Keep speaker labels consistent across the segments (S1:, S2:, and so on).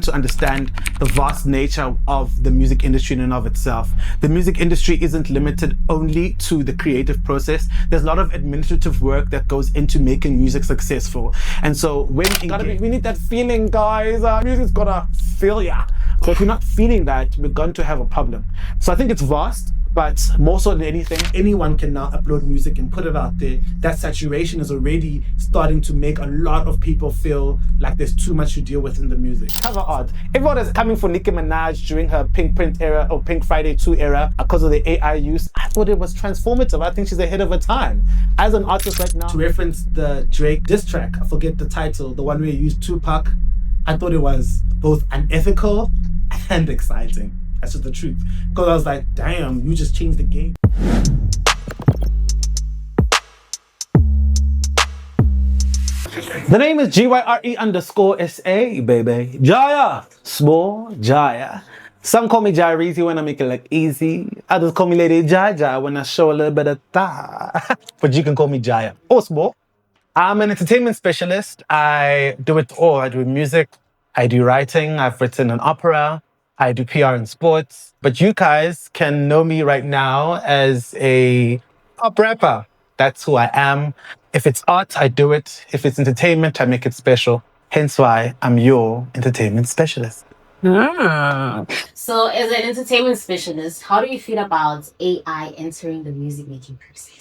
S1: to understand the vast nature of the music industry in and of itself. The music industry isn't limited only to the creative process. There's a lot of administrative work that goes into making music successful. And so when we need that feeling, guys. Music's gotta feel ya. So if you're not feeling that, we're going to have a problem. So I think it's vast, but more so than anything, anyone can now upload music and put it out there. That saturation is already starting to make a lot of people feel like there's too much to deal with in the music. Cover art. Everyone is coming for Nicki Minaj during her Pink Print era or Pink Friday 2 era because of the AI use. I thought it was transformative. I think she's ahead of her time. As an artist right now, to reference the Drake diss track, I forget the title, the one where he used Tupac, I thought it was both unethical and exciting. That's just the truth. Because I was like, damn, you just changed the game. The name is GYRE_SA, baby. Gyre. S'bo Gyre. Some call me Gyreezy when I make it look easy. Others call me Lady Jaja when I show a little bit of thigh. But you can call me Gyre or S'bo. I'm an entertainment specialist. I do it all. I do music. I do writing. I've written an opera. I do PR in sports, but you guys can know me right now as a pop rapper. That's who I am. If it's art, I do it. If it's entertainment, I make it special. Hence why I'm your entertainment specialist.
S2: So as an entertainment specialist, how do you feel about AI entering the music making process?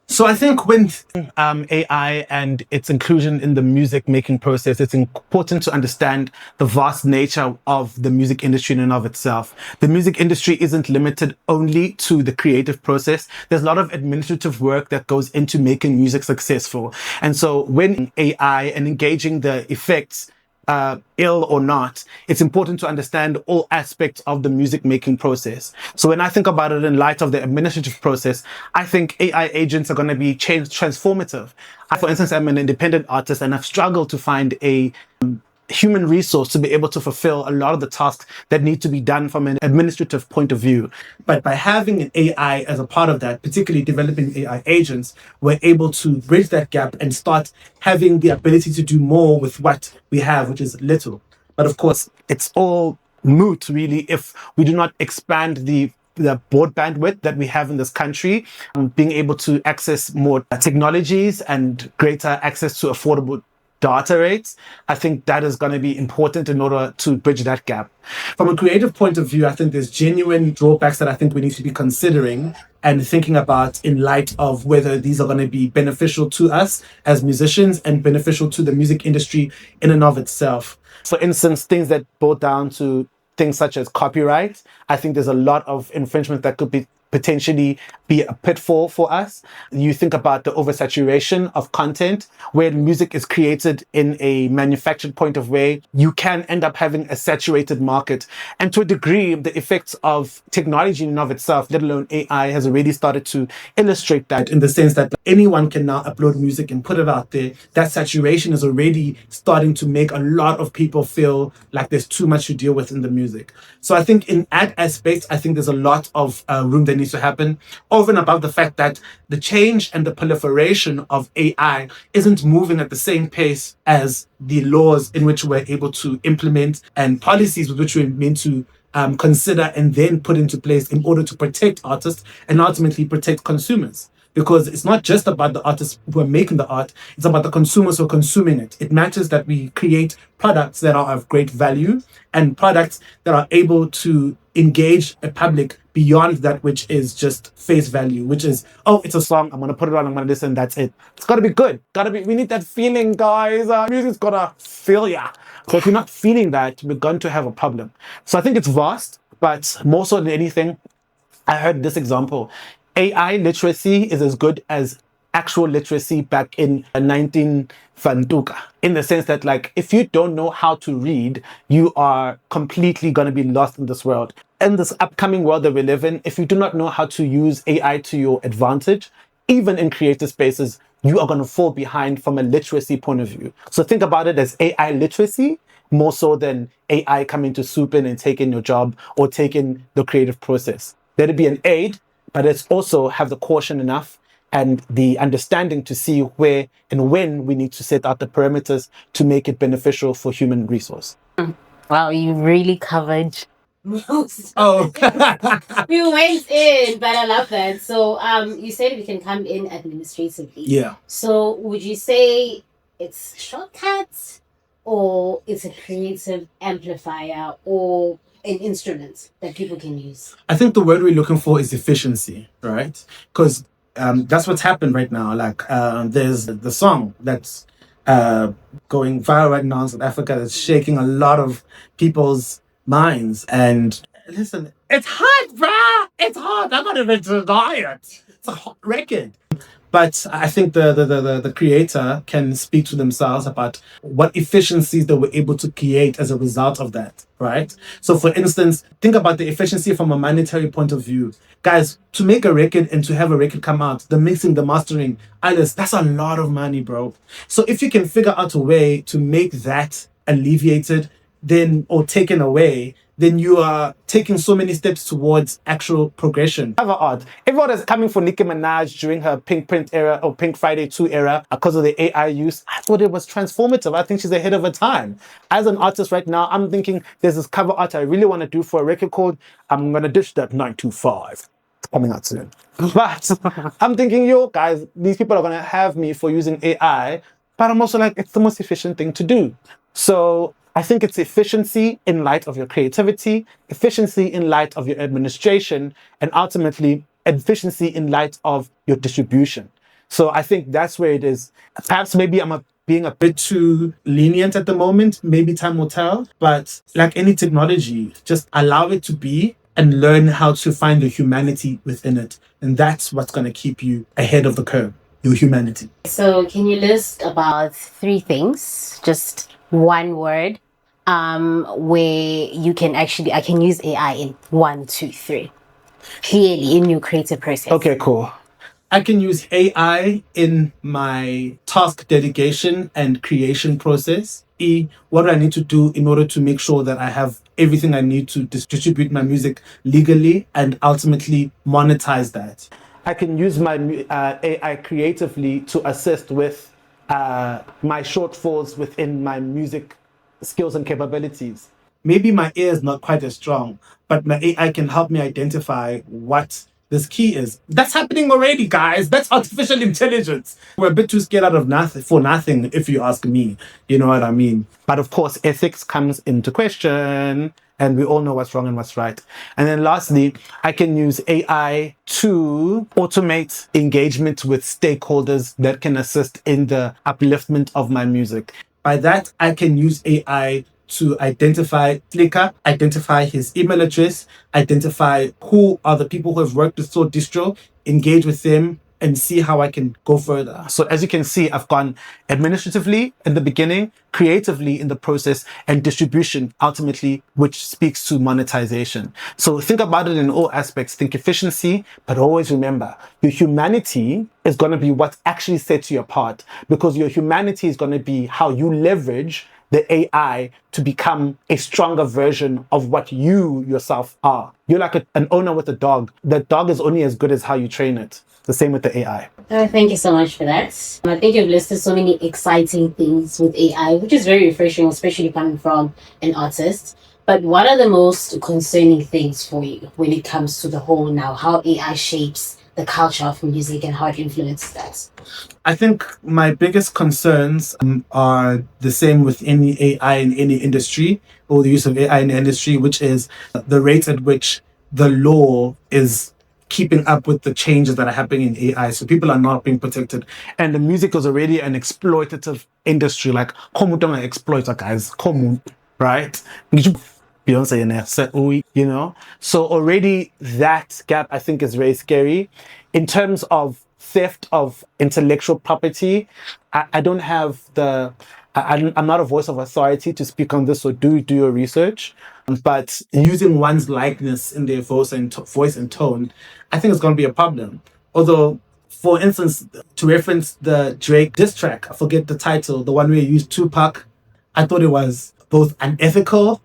S1: So I think when AI and its inclusion in the music making process, it's important to understand the vast nature of the music industry in and of itself. The music industry isn't limited only to the creative process. There's a lot of administrative work that goes into making music successful. And so when AI and engaging the effects, ill or not, it's important to understand all aspects of the music making process. So when I think about it in light of the administrative process, I think AI agents are going to be transformative. I, for instance, am an independent artist and I've struggled to find a human resource to be able to fulfill a lot of the tasks that need to be done from an administrative point of view. But by having an AI as a part of that, particularly developing AI agents, we're able to bridge that gap and start having the ability to do more with what we have, which is little. But of course, it's all moot, really, if we do not expand the broad bandwidth that we have in this country, being able to access more technologies and greater access to affordable data rates. I think that is going to be important in order to bridge that gap. From a creative point of view, I think there's genuine drawbacks that I think we need to be considering and thinking about in light of whether these are going to be beneficial to us as musicians and beneficial to the music industry in and of itself. For instance, things that boil down to things such as copyright. I think there's a lot of infringement that could be potentially be a pitfall for us. You think about the oversaturation of content where music is created in a manufactured point of way, you can end up having a saturated market. And to a degree, the effects of technology in and of itself, let alone AI, has already started to illustrate that in the sense that anyone can now upload music and put it out there. That saturation is already starting to make a lot of people feel like there's too much to deal with in the music. So I think in that aspect, I think there's a lot of room that needs to happen, over and above the fact that the change and the proliferation of AI isn't moving at the same pace as the laws in which we're able to implement and policies with which we're meant to consider and then put into place in order to protect artists and ultimately protect consumers. Because it's not just about the artists who are making the art, it's about the consumers who are consuming it. It matters that we create products that are of great value and products that are able to engage a public beyond that which is just face value, which is, oh, it's a song, I'm going to put it on, I'm going to listen, that's it. It's got to be good. We need that feeling, guys. Music's got to feel ya. So if you're not feeling that, we're going to have a problem. So I think it's vast, but more so than anything, I heard this example. AI literacy is as good as actual literacy back in 19fantuka, in the sense that, like, if you don't know how to read, you are completely going to be lost in this world. In this upcoming world that we live in, if you do not know how to use AI to your advantage, even in creative spaces, you are going to fall behind from a literacy point of view. So think about it as AI literacy, more so than AI coming to swoop in and take in your job or take in the creative process. Let it be an aid, but let's also have the caution enough and the understanding to see where and when we need to set out the parameters to make it beneficial for human resource.
S2: Wow, you really covered most.
S1: Oh,
S2: We went in, but I love that. So, you said we can come in administratively.
S1: yeah.
S2: So, would you say it's shortcuts, or it's a creative amplifier, or an instrument that people can use?
S1: I think the word we're looking for is efficiency, right? Because that's what's happened right now. Like, there's the song that's uh, going viral right now in South Africa that's shaking a lot of people's minds. And listen, it's hard, bruh. It's hard. I'm not even denying it. It's a hot record. But I think the creator can speak to themselves about what efficiencies they were able to create as a result of that, right? So, for instance, think about the efficiency from a monetary point of view. Guys, to make a record and to have a record come out, the mixing, the mastering, Alice, that's a lot of money, bro. So, if you can figure out a way to make that alleviated, then or taken away, then you are taking so many steps towards actual progression. Cover art. Everyone is coming for Nicki Minaj during her Pink Print era or Pink Friday 2 era because of the AI use. I thought it was transformative. I think she's ahead of her time. As an artist right now, I'm thinking there's this cover art I really want to do for a record called I'm Gonna Dish That 925. It's coming out soon. But I'm thinking, yo, guys, these people are gonna have me for using AI, but I'm also like, it's the most efficient thing to do. So I think it's efficiency in light of your creativity, efficiency in light of your administration, and ultimately efficiency in light of your distribution. So I think that's where it is. Perhaps maybe being a bit too lenient at the moment. Maybe time will tell. But like any technology, just allow it to be and learn how to find the humanity within it. And that's what's going to keep you ahead of the curve, your humanity.
S2: So, can you list about 3 things, just one word, where you can actually, I can use AI in 1, 2, 3, clearly in your creative process?
S1: Okay, cool. I can use AI in my task delegation and creation process. What do I need to do in order to make sure that I have everything I need to distribute my music legally and ultimately monetize that? I can use my AI creatively to assist with my shortfalls within my music skills and capabilities. Maybe my ear is not quite as strong, but my AI can help me identify what this key is. That's happening already, guys. That's artificial intelligence. We're a bit too scared out of nothing for nothing, if you ask me. You know what I mean? But of course, ethics comes into question, and we all know what's wrong and what's right. And then lastly, I can use AI to automate engagement with stakeholders that can assist in the upliftment of my music. By that, I can use AI to identify Flickr, identify his email address, identify who are the people who have worked with Sword Distro, engage with them, and see how I can go further. So as you can see, I've gone administratively in the beginning, creatively in the process, and distribution ultimately, which speaks to monetization. So think about it in all aspects. Think efficiency, but always remember your humanity is going to be what actually sets you apart, because your humanity is going to be how you leverage the AI to become a stronger version of what you yourself are. You're like an owner with a dog. The dog is only as good as how you train it. The same with the AI.
S2: Thank you so much for that. I think you've listed so many exciting things with AI, which is very refreshing, especially coming from an artist. But what are the most concerning things for you when it comes to the whole now, how AI shapes the culture of music and how it influences that?
S1: I think my biggest concerns are the same with any AI in any industry, or the use of AI in the industry, which is the rate at which the law is keeping up with the changes that are happening in AI. So people are not being protected. And the music is already an exploitative industry. Like, exploiter, guys. Right? Beyoncé in there, you know? So already that gap, I think, is very scary. In terms of theft of intellectual property, I don't have I'm not a voice of authority to speak on this, so do your research. But using one's likeness in their voice and tone, I think it's going to be a problem. Although, for instance, to reference the Drake diss track, I forget the title, the one where he used Tupac, I thought it was both unethical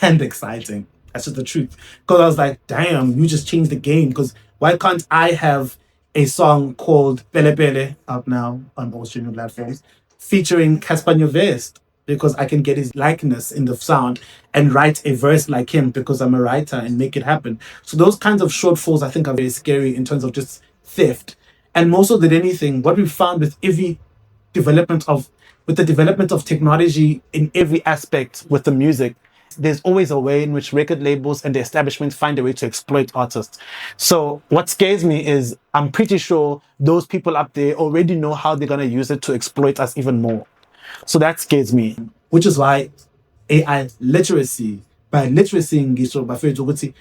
S1: and exciting. That's just the truth. Because I was like, damn, you just changed the game. Because why can't I have a song called Pelepele out now on all streaming platforms featuring Casper Nyovest? because I can get his likeness in the sound and write a verse like him because I'm a writer and make it happen. So those kinds of shortfalls I think are very scary in terms of just theft. And more so than anything, what we found with the development of technology in every aspect with the music, there's always a way in which record labels and the establishments find a way to exploit artists. So what scares me is I'm pretty sure those people up there already know how they're going to use it to exploit us even more. So that scares me. Which is why AI literacy, by literacy ngisho bafethu ukuthi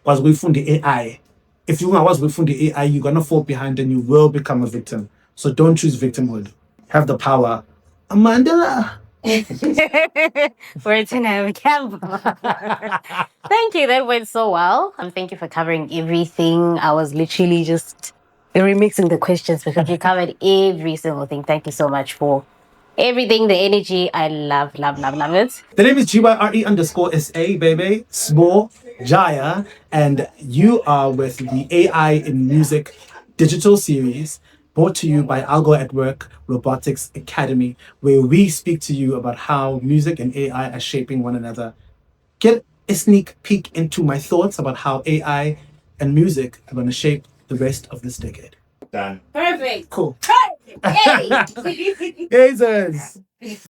S1: kwazi ukuyifunda AI. If you ungakwazi ukuyifunda AI, you're going to fall behind and you will become a victim. So don't choose victimhood. Have the power. Amanda.
S2: Words in a camera. Thank you. That went so well. Thank you for covering everything. I was literally just remixing the questions because you covered every single thing. Thank you so much for everything, the energy. I love it.
S1: The name is GYRE_SA, baby. S'bo Gyre. And you are with the AIinMusic digital series brought to you by Algo at Work Robotics Academy, where we speak to you about how music and AI are shaping one another. Get a sneak peek into my thoughts about how AI and music are going to shape the rest of this decade.
S2: Perfect.
S1: Cool.
S2: Yay!
S1: Jesus.